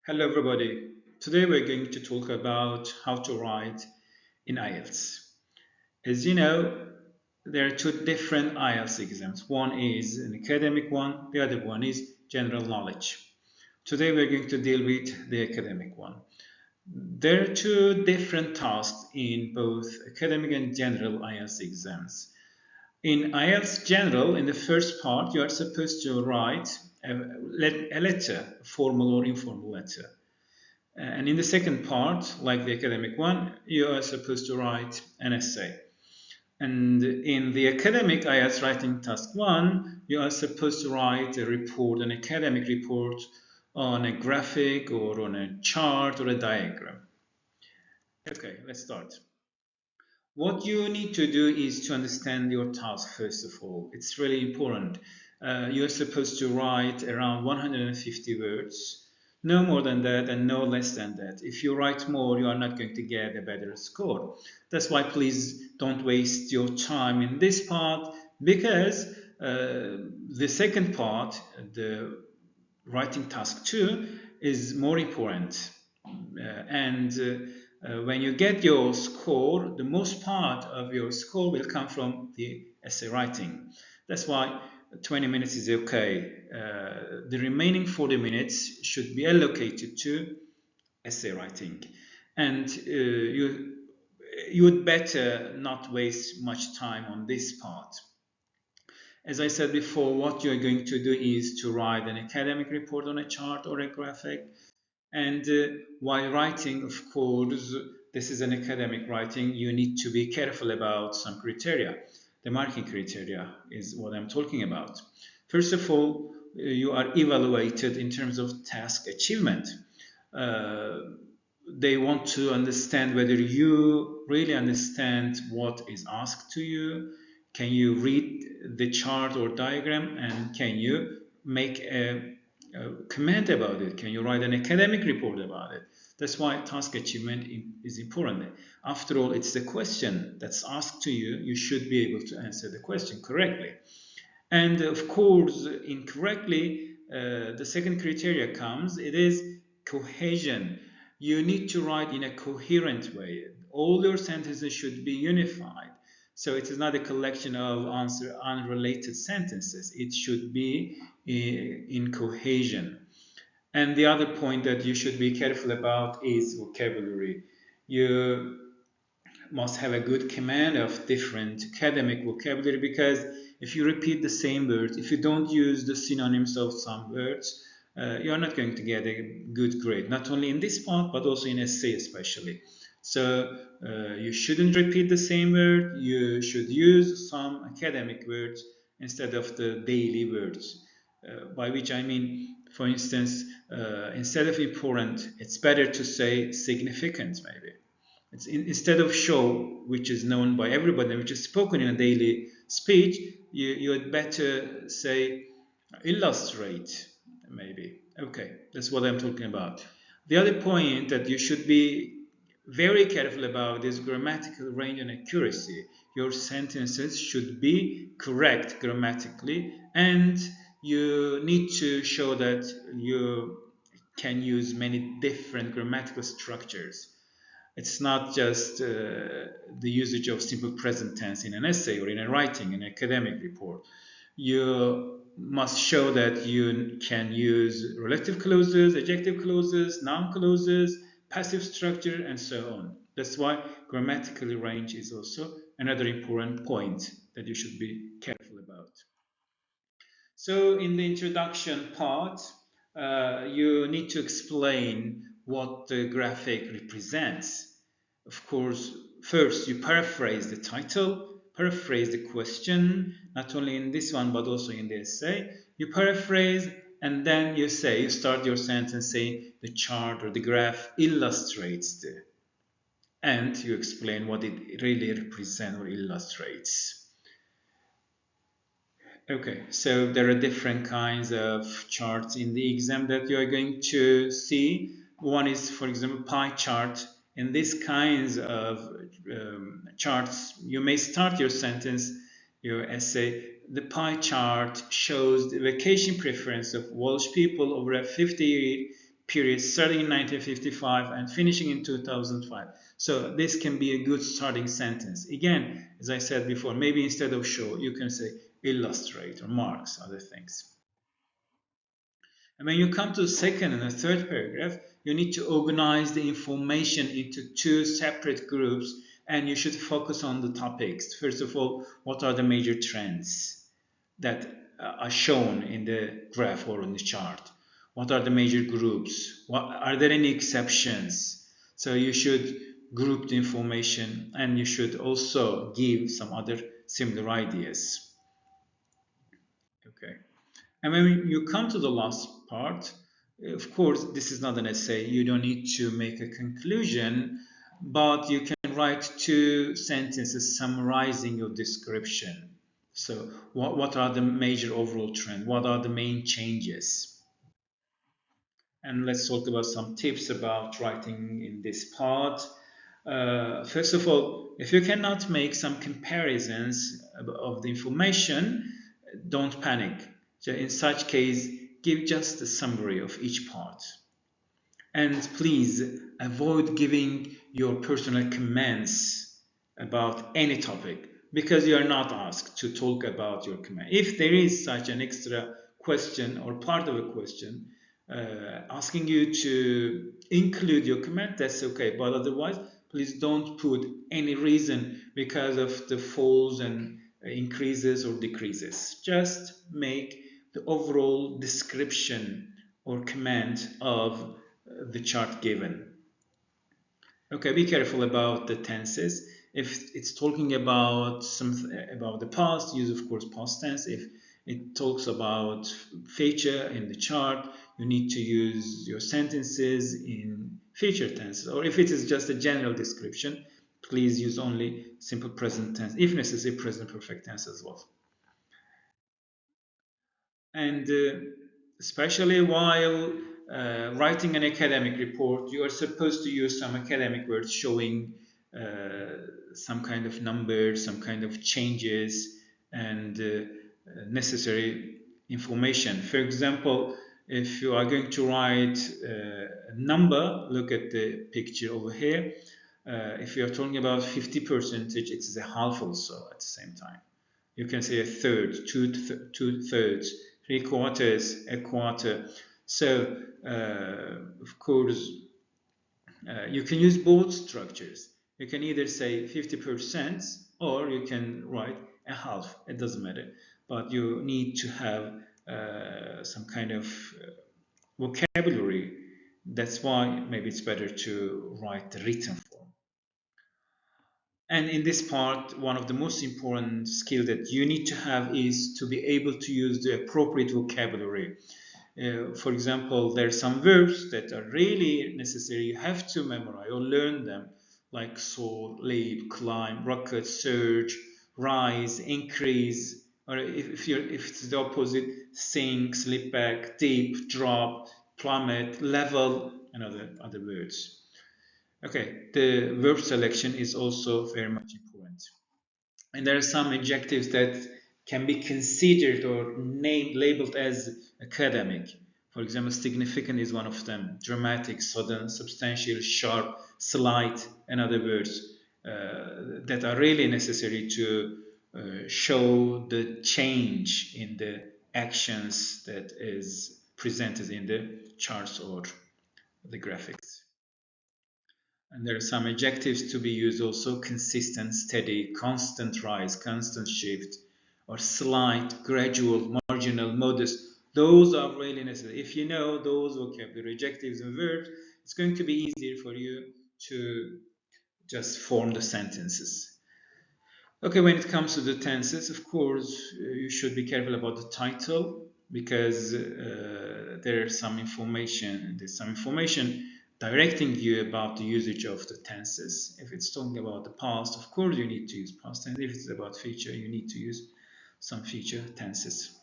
Hello everybody. Today we're going to talk about how to write in IELTS. As you know, there are two different IELTS exams. One is an academic one, the other one is general knowledge. Today we're going to deal with the academic one. There are two different tasks in both academic and general IELTS exams. In IELTS General, in the first part, you are supposed to write a letter, a formal or informal letter. And in the second part, like the academic one, you are supposed to write an essay. And in the academic IELTS Writing Task 1, you are supposed to write a report, an academic report on a graphic or on a chart or a diagram. Okay, let's start. What you need to do is to understand your task first of all. It's really important. You're supposed to write around 150 words, no more than that and no less than that. If you write more, you are not going to get a better score. That's why please don't waste your time in this part because the second part, the writing task 2, is more important. When you get your score, the most part of your score will come from the essay writing. That's why 20 minutes is okay. The remaining 40 minutes should be allocated to essay writing. And you would better not waste much time on this part. As I said before, what you're going to do is to write an academic report on a chart or a graphic. And while writing, of course, this is an academic writing, you need to be careful about some criteria. The marking criteria is what I'm talking about. First of all, you are evaluated in terms of task achievement. They want to understand whether you really understand what is asked to you. Can you read the chart or diagram, and can you make a comment about it? Can you write an academic report about it? That's why task achievement is important. After all, it's the question that's asked to you. You should be able to answer the question correctly. And of course, incorrectly, the second criteria comes. It is cohesion. You need to write in a coherent way. All your sentences should be unified. So it is not a collection of unrelated sentences. It should be in cohesion. And the other point that you should be careful about is vocabulary. You must have a good command of different academic vocabulary because if you repeat the same words, if you don't use the synonyms of some words, you're not going to get a good grade, not only in this part, but also in essay especially. So you shouldn't repeat the same word. You should use some academic words instead of the daily words, by which I mean, for instance, instead of important, it's better to say significant maybe. Instead of show, which is known by everybody, which is spoken in a daily speech, you had better say illustrate, maybe. Okay, that's what I'm talking about. The other point that you should be very careful about is grammatical range and accuracy. Your sentences should be correct grammatically, and you need to show that you can use many different grammatical structures. It's not just the usage of simple present tense in an essay or in a writing, an academic report. You must show that you can use relative clauses, adjective clauses, noun clauses, passive structure, and so on. That's why grammatical range is also another important point that you should be careful about. So in the introduction part, you need to explain what the graphic represents. Of course, first you paraphrase the title, paraphrase the question, not only in this one but also in the essay. You paraphrase and then you start your sentence saying the chart or the graph illustrates the, and you explain what it really represents or illustrates. Okay, so there are different kinds of charts in the exam that you are going to see. One is, for example, pie chart. In these kinds of charts, you may start your sentence, your essay. The pie chart shows the vacation preference of Welsh people over a 50-year period starting in 1955 and finishing in 2005. So this can be a good starting sentence. Again, as I said before, maybe instead of show, you can say illustrate or marks, other things. And when you come to the second and the third paragraph, you need to organize the information into two separate groups, and you should focus on the topics. First of all, what are the major trends that are shown in the graph or in the chart? What are the major groups? Are there any exceptions? So you should group the information, and you should also give some other similar ideas. Okay. And when you come to the last part, of course, this is not an essay. You don't need to make a conclusion, but you can write two sentences summarizing your description. So what are the major overall trends? What are the main changes? And let's talk about some tips about writing in this part. First of all, if you cannot make some comparisons of the information, don't panic. So in such case, give just a summary of each part. And please avoid giving your personal comments about any topic because you are not asked to talk about your comment. If there is such an extra question or part of a question asking you to include your comment, that's okay. But otherwise, please don't put any reason because of the falls and increases or decreases. Just make the overall description or comment of the chart given. Okay, be careful about the tenses. If it's talking about about the past, use of course past tense. If it talks about future in the chart, you need to use your sentences in future tense. Or if it is just a general description, please use only simple present tense, if necessary present perfect tense as well. And especially while writing an academic report, you are supposed to use some academic words showing some kind of numbers, some kind of changes, and necessary information. For example, if you are going to write a number, look at the picture over here. If you are talking about 50%, it is a half also at the same time. You can say a third, two thirds, 3/4, a quarter. So, of course, you can use both structures. You can either say 50% or you can write a half. It doesn't matter. But you need to have some kind of vocabulary. That's why maybe it's better to write the written form. And in this part, one of the most important skills that you need to have is to be able to use the appropriate vocabulary. For example, there are some verbs that are really necessary. You have to memorize or learn them, like soar, leap, climb, rocket, surge, rise, increase, or if it's the opposite, sink, slip back, deep, drop, plummet, level, and other words. Okay, the verb selection is also very much important. And there are some adjectives that can be considered or named, labeled as academic. For example, significant is one of them. Dramatic, sudden, substantial, sharp, slight, and other words that are really necessary to show the change in the actions that is presented in the charts or the graphics. And there are some adjectives to be used also: consistent, steady, constant rise, constant shift, or slight, gradual, marginal, modest. Those are really necessary. If you know those vocabulary adjectives and verbs, it's going to be easier for you to just form the sentences. Okay, when it comes to the tenses, of course, you should be careful about the title because there's some information directing you about the usage of the tenses. If it's talking about the past, of course, you need to use past tense. If it's about future, you need to use some future tenses.